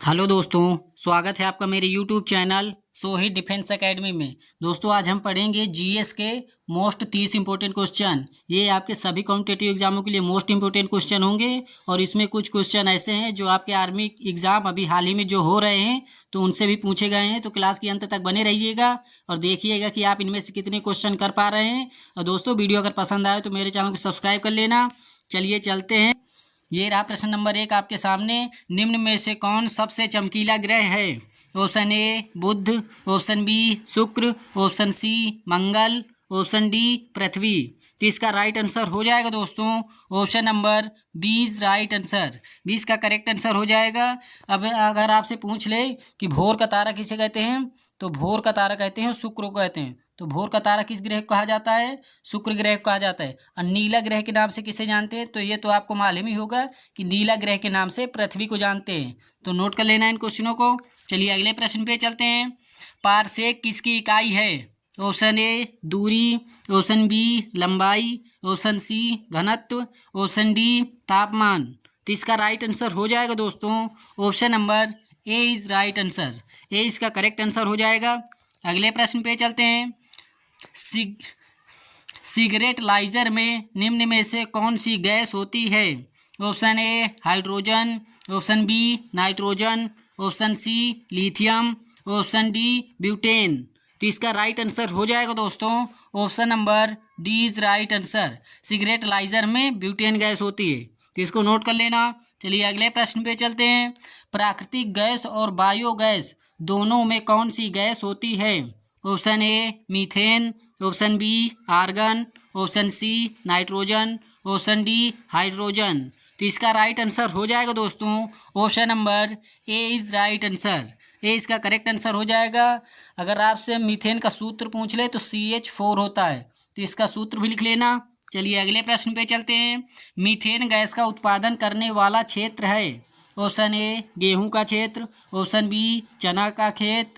Hello दोस्तों, स्वागत है आपका मेरे YouTube channel Sohit defence academy में। दोस्तों आज हम पढ़ेंगे जीएस के मोस्ट 30 इंपॉर्टेंट क्वेश्चन। ये आपके सभी कॉम्पिटिटिव एग्जामों के लिए मोस्ट इंपॉर्टेंट क्वेश्चन होंगे और इसमें कुछ क्वेश्चन ऐसे हैं जो आपके आर्मी एग्ज़ाम अभी हाल ही में जो हो रहे हैं तो उनसे भी पूछे गए हैं। तो क्लास के अंत तक बने रहिएगा और देखिएगा कि आप इनमें से कितने क्वेश्चन कर पा रहे हैं। और दोस्तों वीडियो अगर पसंद आए तो मेरे चैनल को सब्सक्राइब कर लेना। चलिए चलते हैं। ये रहा प्रश्न नंबर 1 आपके सामने। निम्न में से कौन सबसे चमकीला ग्रह है? ऑप्शन ए बुध, ऑप्शन बी शुक्र, ऑप्शन सी मंगल, ऑप्शन डी पृथ्वी। तो इसका राइट आंसर हो जाएगा दोस्तों ऑप्शन नंबर 20 राइट आंसर। 20 का करेक्ट आंसर हो जाएगा। अब अगर आपसे पूछ ले कि भोर का तारा किसे कहते हैं तो भोर का तारा कहते हैं शुक्र को कहते हैं। तो भोर का तारा किस ग्रह को कहा जाता है? शुक्र ग्रह को कहा जाता है। और नीला ग्रह के नाम से किसे जानते हैं? तो ये तो आपको मालूम ही होगा कि नीला ग्रह के नाम से पृथ्वी को जानते हैं। तो नोट कर लेना इन क्वेश्चनों को। चलिए अगले प्रश्न पे चलते हैं। पारसेक किसकी इकाई है? ऑप्शन ए दूरी, ऑप्शन बी लंबाई, ऑप्शन सी घनत्व, ऑप्शन डी तापमान। तो इसका राइट आंसर हो जाएगा दोस्तों option number A is right answer. A इसका करेक्ट आंसर हो जाएगा। अगले प्रश्न पे चलते हैं। सिगरेट लाइजर में निम्न में से कौन सी गैस होती है? Option A hydrogen, option B nitrogen, option C lithium, option D butane. तो इसका राइट आंसर हो जाएगा दोस्तों option number D is right answer. Cigarette lighter में ब्यूटेन गैस होती है, तो इसको नोट कर लेना। चलिए अगले प्रश्न पे चलते हैं। प्राकृतिक गैस और बायोगैस दोनों में कौन सी गैस होती है? Option A methane, option B argon, option C nitrogen, option D hydrogen. तो इसका राइट आंसर हो जाएगा दोस्तों option number A is right answer. A इसका करेक्ट आंसर हो जाएगा। अगर आपसे मीथेन का सूत्र पूछ ले तो CH4 होता है, तो इसका सूत्र भी लिख लेना। चलिए अगले प्रश्न पे चलते हैं। मीथेन गैस का उत्पादन करने वाला क्षेत्र है? ऑप्शन ए गेहूं का क्षेत्र, ऑप्शन बी चना का खेत,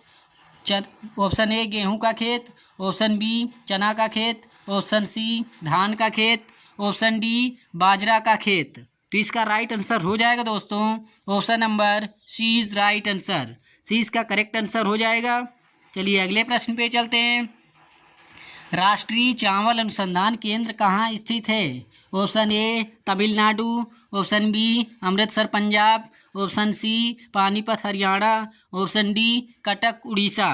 ऑप्शन ए गेहूं का खेत, ऑप्शन बी चना का खेत, ऑप्शन सी धान का खेत, ऑप्शन डी बाजरा का खेत। तो इसका राइट आंसर हो जाएगा दोस्तों option number C is right answer. C इसका करेक्ट आंसर हो जाएगा। चलिए अगले प्रश्न पे चलते हैं। राष्ट्रीय चावल अनुसंधान केंद्र कहाँ स्थित है? Option A Tamil Nadu, option B Amritsar Punjab, option C Panipat Haryana, option D Cuttack Orissa.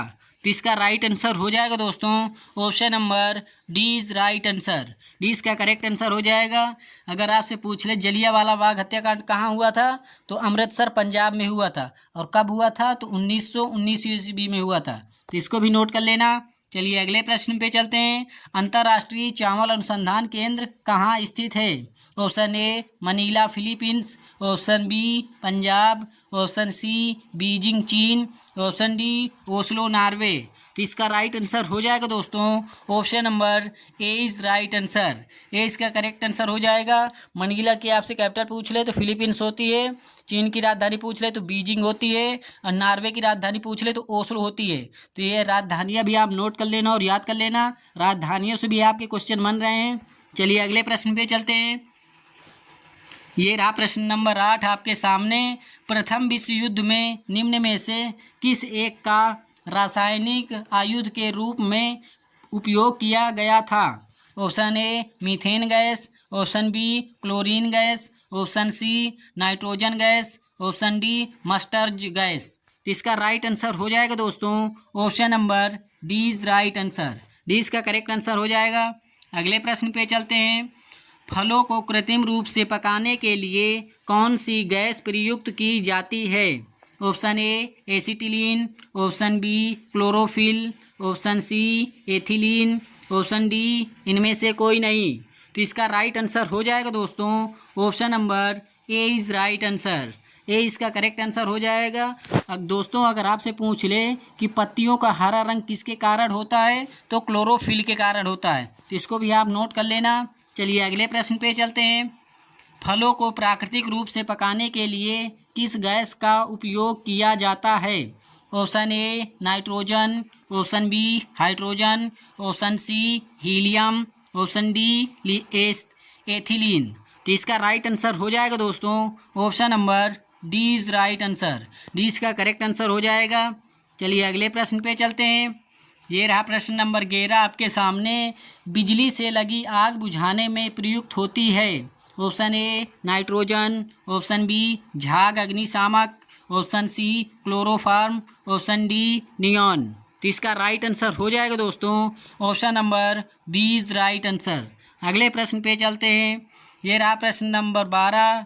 तो इसका राइट आंसर हो जाएगा दोस्तों option number D is right answer. D इसका करेक्ट आंसर हो जाएगा। अगर आपसे पूछ ले जलियांवाला बाग हत्याकांड कहाँ हुआ था तो अमृतसर पंजाब में हुआ था। और कब हुआ था? तो 1919 ईस्वी में हुआ था। तो इसको भी नोट कर लेना। चलिए अगले प्रश्न पे चलते हैं। अंतर्राष्ट्रीय चावल अनुसंधान केंद्र कहाँ स्थित है? Option A Manila Philippines, option B Punjab, option C Beijing चीन, ऑप्शन डी ओस्लो नॉर्वे। तो इसका राइट आंसर हो जाएगा दोस्तों option number A is right answer. A इसका करेक्ट आंसर हो जाएगा। मनीला की आपसे कैपिटल पूछ ले तो फिलीपींस होती है, चीन की राजधानी पूछ ले तो बीजिंग होती है, और नॉर्वे की राजधानी पूछ ले तो ओस्लो होती है। तो ये राजधानियाँ भी आप नोट कर लेना और याद कर लेना। राजधानियों से भी आपके क्वेश्चन बन रहे हैं। चलिए अगले प्रश्न पे चलते हैं। ये रहा प्रश्न नंबर 8 आपके सामने। प्रथम विश्व युद्ध में निम्न में से किस एक का रासायनिक आयुध के रूप में उपयोग किया गया था? Option A methane gas, option B chlorine gas, option C nitrogen gas, option D mustard gas. तो इसका राइट आंसर हो जाएगा दोस्तों option number D is right answer. D इसका करेक्ट आंसर हो जाएगा। अगले प्रश्न पे चलते हैं। फलों को कृत्रिम रूप से पकाने के लिए कौन सी गैस प्रयुक्त की जाती है? Option A acetylene, option B chlorophyll, option C ethylene, option D इनमें से कोई नहीं। तो इसका राइट आंसर हो जाएगा दोस्तों option number A is right answer. A इसका करेक्ट आंसर हो जाएगा। अब दोस्तों अगर आपसे पूछ ले कि पत्तियों का हरा रंग किसके कारण होता है तो क्लोरोफिल के कारण होता है। तो इसको भी आप नोट कर लेना। चलिए अगले प्रश्न पे चलते हैं। फलों को प्राकृतिक रूप से पकाने के लिए किस गैस का उपयोग किया जाता है? Option A nitrogen, option B hydrogen, option C helium, option D ethylene. तो इसका राइट आंसर हो जाएगा दोस्तों option number D is right answer. D इसका करेक्ट आंसर हो जाएगा। चलिए अगले प्रश्न पे चलते हैं। ये रहा प्रश्न नंबर 11 आपके सामने। बिजली से लगी आग बुझाने में प्रयुक्त होती है। Option A nitrogen, option B झाग अग्निशामक, option C chloroform, option D neon. तो इसका राइट आंसर हो जाएगा दोस्तों option number B is right answer. अगले प्रश्न पे चलते हैं। ये रहा प्रश्न नंबर 12।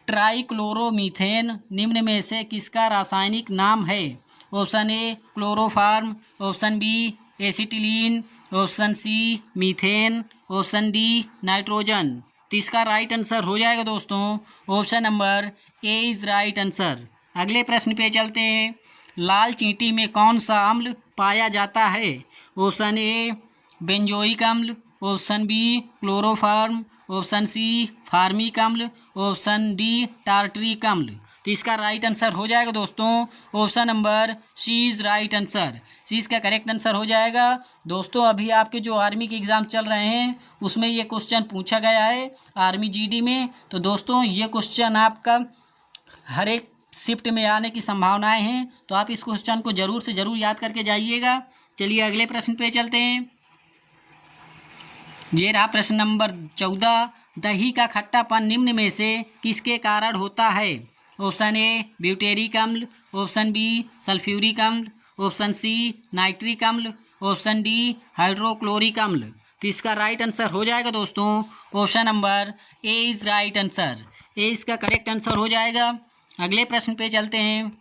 ट्राइक्लोरोमीथेन निम्न में से किसका रासायनिक नाम है। Option A chloroform, option B acetylene, option C methane, option D nitrogen. तो इसका राइट आंसर हो जाएगा दोस्तों option number A is right answer. अगले प्रश्न पे चलते हैं। लाल चींटी में कौन सा अम्ल पाया जाता है। ऑप्शन ए बेंजोइक अम्ल, option B chloroform, option C formic अम्ल, ऑप्शन डी टार्टरिक अम्ल। तो इसका राइट आंसर हो जाएगा दोस्तों option number C is right answer. C इसका करेक्ट आंसर हो जाएगा। दोस्तों अभी आपके जो आर्मी के एग्ज़ाम चल रहे हैं उसमें ये क्वेश्चन पूछा गया है आर्मी जीडी में। तो दोस्तों ये क्वेश्चन आपका हर एक शिफ्ट में आने की संभावनाएं हैं, तो आप इस क्वेश्चन को ज़रूर से ज़रूर याद करके जाइएगा। चलिए अगले प्रश्न पे चलते हैं। ये रहा प्रश्न नंबर 14। दही का खट्टापन निम्न में से किसके कारण होता है। ऑप्शन ए ब्यूटेरिक अम्ल, ऑप्शन बी सल्फ्यूरिक अम्ल, ऑप्शन सी नाइट्रिक अम्ल, ऑप्शन डी हाइड्रोक्लोरिक अम्ल। तो इसका राइट आंसर हो जाएगा दोस्तों option number A is right answer. A इसका करेक्ट आंसर हो जाएगा। अगले प्रश्न पे चलते हैं।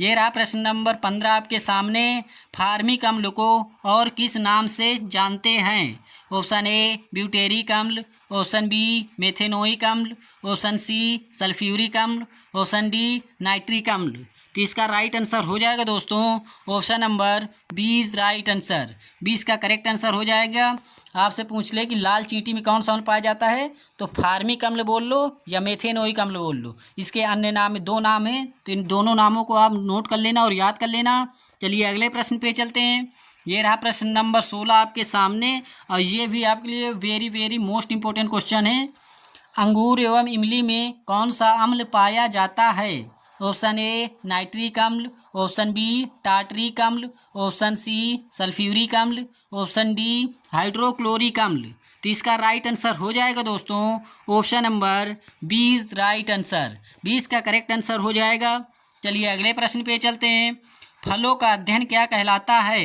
ये रहा प्रश्न नंबर 15 आपके सामने। फार्मिक अम्ल को और किस नाम से जानते हैं। ऑप्शन ए ब्यूटेरिक अम्ल, ऑप्शन बी मेथेनोइक अम्ल, ऑप्शन सी सल्फ्यूरिक अम्ल, ऑप्शन डी नाइट्रिक अम्ल। तो इसका राइट आंसर हो जाएगा दोस्तों option number B is right answer. B इसका करेक्ट आंसर हो जाएगा। आपसे पूछ ले कि लाल चींटी में कौन सा अम्ल पाया जाता है, तो फार्मिक अम्ल बोल लो या मेथेनोइक अम्ल बोल लो। इसके अन्य नाम में 2 नाम हैं, तो इन दोनों नामों को आप नोट कर लेना और याद कर लेना। चलिए अगले प्रश्न पे चलते हैं। ये रहा प्रश्न नंबर 16 आपके सामने, और ये भी आपके लिए very very most important question है। अंगूर एवं इमली में कौन सा अम्ल पाया जाता है। ऑप्शन ए नाइट्रिक अम्ल, ऑप्शन बी टार्टरिक अम्ल, ऑप्शन सी सल्फ्यूरिक अम्ल, ऑप्शन डी हाइड्रोक्लोरिक अम्ल। तो इसका राइट आंसर हो जाएगा दोस्तों option number B is right answer. B इसका करेक्ट आंसर हो जाएगा। चलिए अगले प्रश्न पे चलते हैं। फलों का अध्ययन क्या कहलाता है।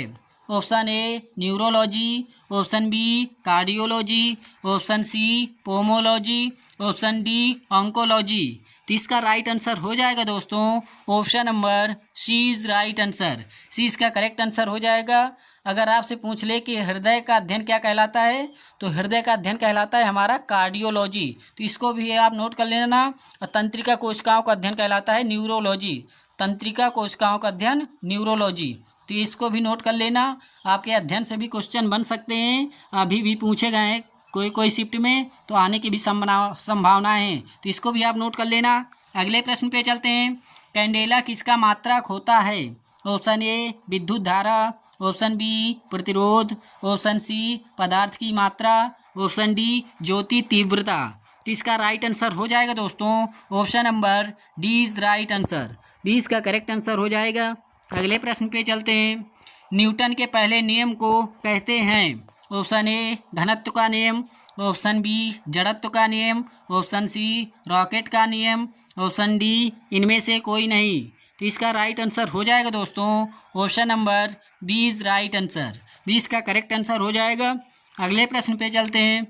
Option A neurology, option B cardiology, option C pomology, option D oncology. तो इसका राइट आंसर हो जाएगा दोस्तों option number C is right answer. C इसका करेक्ट आंसर हो जाएगा। अगर आपसे पूछ ले कि हृदय का अध्ययन क्या कहलाता है, तो हृदय का अध्ययन कहलाता है हमारा कार्डियोलॉजी। तो इसको भी आप नोट कर लेना। और तंत्रिका कोशिकाओं का अध्ययन कहलाता है न्यूरोलॉजी। तंत्रिका कोशिकाओं का अध्ययन न्यूरोलॉजी, तो इसको भी नोट कर लेना। आपके अध्ययन से भी क्वेश्चन बन सकते हैं, अभी भी पूछे गए हैं कोई कोई शिफ्ट में, तो आने की भी संभावनाएं हैं, तो इसको भी आप नोट कर लेना। अगले प्रश्न पे चलते हैं। कैंडेला किसका मात्रक होता है। ऑप्शन ए विद्युत धारा, ऑप्शन बी प्रतिरोध, ऑप्शन सी पदार्थ की मात्रा, ऑप्शन डी ज्योति तीव्रता। तो इसका राइट आंसर हो जाएगा दोस्तों option number D is right answer. D इसका करेक्ट आंसर हो जाएगा। अगले प्रश्न पे चलते हैं। न्यूटन के पहले नियम को कहते हैं। ऑप्शन ए घनत्व का नियम, ऑप्शन बी जड़त्व का नियम, ऑप्शन सी रॉकेट का नियम, ऑप्शन डी इनमें से कोई नहीं। तो इसका राइट आंसर हो जाएगा दोस्तों option number B is right answer. B इसका करेक्ट आंसर हो जाएगा। अगले प्रश्न पे चलते हैं।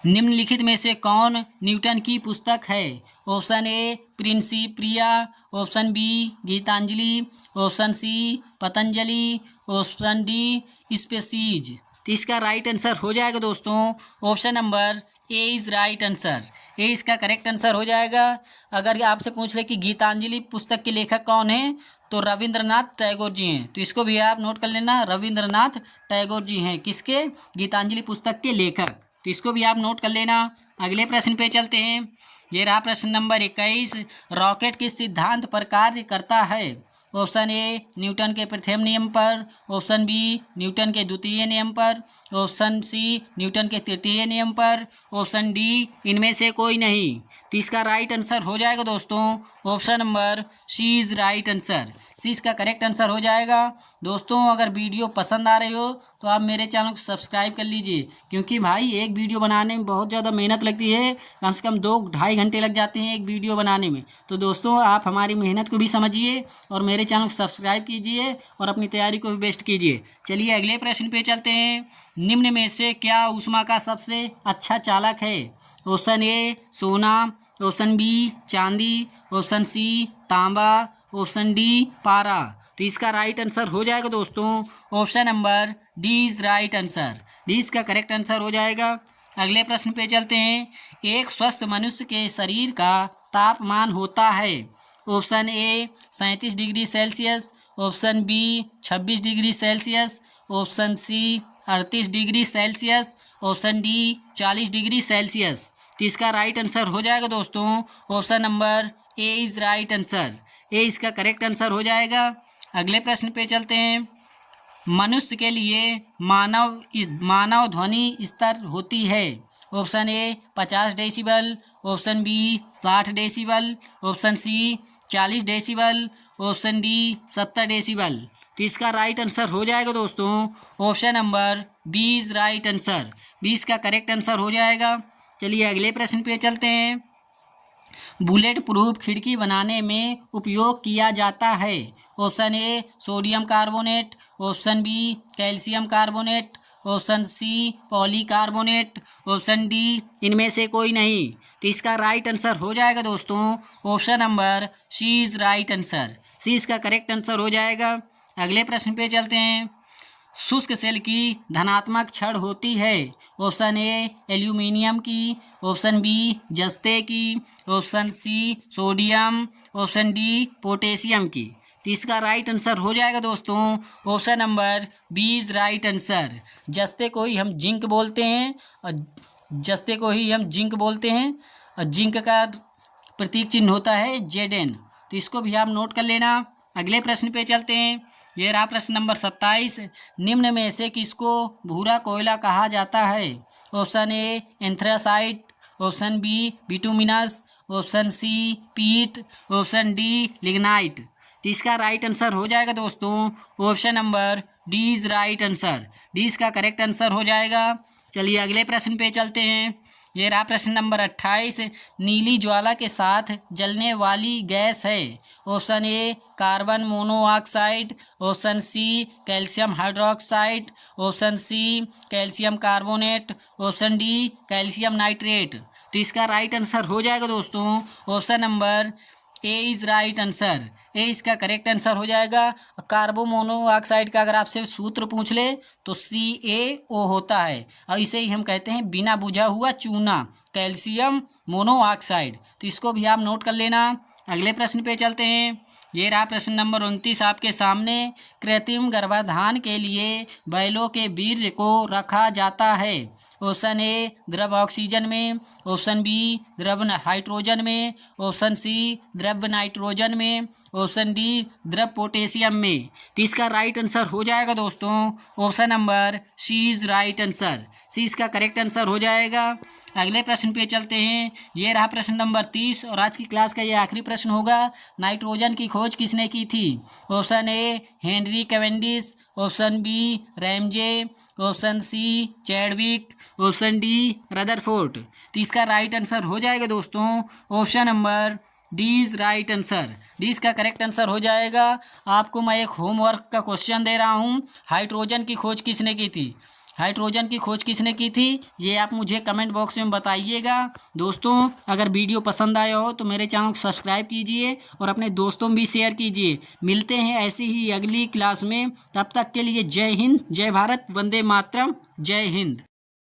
निम्नलिखित में से कौन न्यूटन की पुस्तक है। Option A Principia, option B Gitanjali, option C Patanjali, option D species. तो इसका राइट आंसर हो जाएगा दोस्तों option number A is right answer. A इसका करेक्ट आंसर हो जाएगा। अगर आपसे पूछ ले कि गीतांजलि पुस्तक के लेखक कौन हैं, तो रविंद्रनाथ टैगोर जी हैं। तो इसको भी आप नोट कर लेना, रविंद्रनाथ टैगोर जी हैं किसके, गीतांजलि पुस्तक के लेखक। तो इसको भी आप नोट कर लेना। अगले प्रश्न पे चलते हैं। ये रहा प्रश्न नंबर 21। रॉकेट किस सिद्धांत पर कार्य करता है। ऑप्शन ए न्यूटन के प्रथम नियम पर, ऑप्शन बी न्यूटन के द्वितीय नियम पर, ऑप्शन सी न्यूटन के तृतीय नियम पर, ऑप्शन डी इनमें से कोई नहीं। तो इसका राइट आंसर हो जाएगा दोस्तों option number C is right answer. C इसका करेक्ट आंसर हो जाएगा। दोस्तों अगर वीडियो पसंद आ रही हो तो आप मेरे चैनल को सब्सक्राइब कर लीजिए, क्योंकि भाई एक वीडियो बनाने में बहुत ज़्यादा मेहनत लगती है, कम से कम 2-2.5 घंटे लग जाते हैं एक वीडियो बनाने में। तो दोस्तों आप हमारी मेहनत को भी समझिए और मेरे चैनल को सब्सक्राइब कीजिए और अपनी तैयारी को भी बेस्ट कीजिए। चलिए अगले प्रश्न पे चलते हैं। निम्न में से क्या ऊष्मा का सबसे अच्छा चालक है? ऑप्शन ए सोना, ऑप्शन बी चांदी, ऑप्शन सी तांबा, ऑप्शन डी पारा। तो इसका राइट आंसर हो जाएगा दोस्तों option number D is right answer. D इसका करेक्ट आंसर हो जाएगा। अगले प्रश्न पे चलते हैं। एक स्वस्थ मनुष्य के शरीर का तापमान होता है। Option A 37 degree Celsius, option B 26 degree Celsius, option C 38 degree Celsius, option D 40 degree Celsius. तो इसका राइट आंसर हो जाएगा दोस्तों option number A is right answer. A इसका करेक्ट आंसर हो जाएगा। अगले प्रश्न पे चलते हैं। मनुष्य के लिए मानव ध्वनि स्तर होती है। Option A 50 decibel, option B 60 decibel, option C 40 decibel, option D 70 decibel. तो इसका राइट आंसर हो जाएगा दोस्तों option number B is right answer. B इसका करेक्ट आंसर हो जाएगा। चलिए अगले प्रश्न पे चलते हैं। बुलेट प्रूफ खिड़की बनाने में उपयोग किया जाता है। Option A sodium carbonate, option B calcium carbonate, option C polycarbonate, option D इनमें से कोई नहीं। तो इसका राइट आंसर हो जाएगा दोस्तों option number C is right answer. C इसका करेक्ट आंसर हो जाएगा। अगले प्रश्न पे चलते हैं। शुष्क सेल की धनात्मक छड़ होती है। ऑप्शन ए एल्यूमिनियम की, ऑप्शन बी जस्ते की, option C sodium, option D potassium की। तो इसका राइट आंसर हो जाएगा दोस्तों option number B is right answer. जस्ते को ही हम जिंक बोलते हैं और जिंक का प्रतीक चिन्ह होता है Zn। तो इसको भी आप नोट कर लेना। अगले प्रश्न पे चलते हैं। ये रहा प्रश्न नंबर 27। निम्न में से किसको भूरा कोयला कहा जाता है? Option A anthracite, option B bituminous, option C peat, option D lignite. तो इसका राइट आंसर हो जाएगा दोस्तों option number D is right answer. D इसका करेक्ट आंसर हो जाएगा। चलिए अगले प्रश्न पे चलते हैं। ये रहा प्रश्न नंबर 28। नीली ज्वाला के साथ जलने वाली गैस है। Option A carbon monoxide, option C calcium hydroxide, option C calcium carbonate, option D calcium nitrate. तो इसका राइट आंसर हो जाएगा दोस्तों option number A is right answer. A इसका करेक्ट आंसर हो जाएगा। कार्बो मोनोऑक्साइड का अगर आपसे सूत्र पूछ ले तो CaO होता है और इसे ही हम कहते हैं बिना बुझा हुआ चूना, कैल्शियम मोनोऑक्साइड। तो इसको भी आप नोट कर लेना। अगले प्रश्न पे चलते हैं। ये रहा प्रश्न नंबर 29 आपके सामने। कृत्रिम गर्भाधान के लिए बैलों के वीर्य को रखा जाता है। ऑप्शन ए द्रव ऑक्सीजन में, ऑप्शन बी द्रव हाइड्रोजन में, ऑप्शन सी द्रव नाइट्रोजन में, ऑप्शन डी द्रव पोटेशियम में। तो इसका राइट आंसर हो जाएगा दोस्तों option number C is right answer. C इसका करेक्ट आंसर हो जाएगा। अगले प्रश्न पे चलते हैं। ये रहा प्रश्न नंबर 30 और आज की क्लास का ये आखिरी प्रश्न होगा। नाइट्रोजन की खोज किसने की थी? Option A Henry Cavendish, option B Ramsay, option C Chadwick, option D Rutherford. तो इसका राइट आंसर हो जाएगा दोस्तों option number D is right answer. D इसका करेक्ट आंसर हो जाएगा। आपको मैं एक होमवर्क का क्वेश्चन दे रहा हूँ। हाइड्रोजन की खोज किसने की थी? हाइड्रोजन की खोज किसने की थी ये आप मुझे कमेंट बॉक्स में बताइएगा। दोस्तों अगर वीडियो पसंद आया हो तो मेरे चैनल को सब्सक्राइब कीजिए और अपने दोस्तों में भी शेयर कीजिए। मिलते हैं ऐसी ही अगली क्लास में। तब तक के लिए जय हिंद, जय भारत, वंदे मातरम, जय हिंद।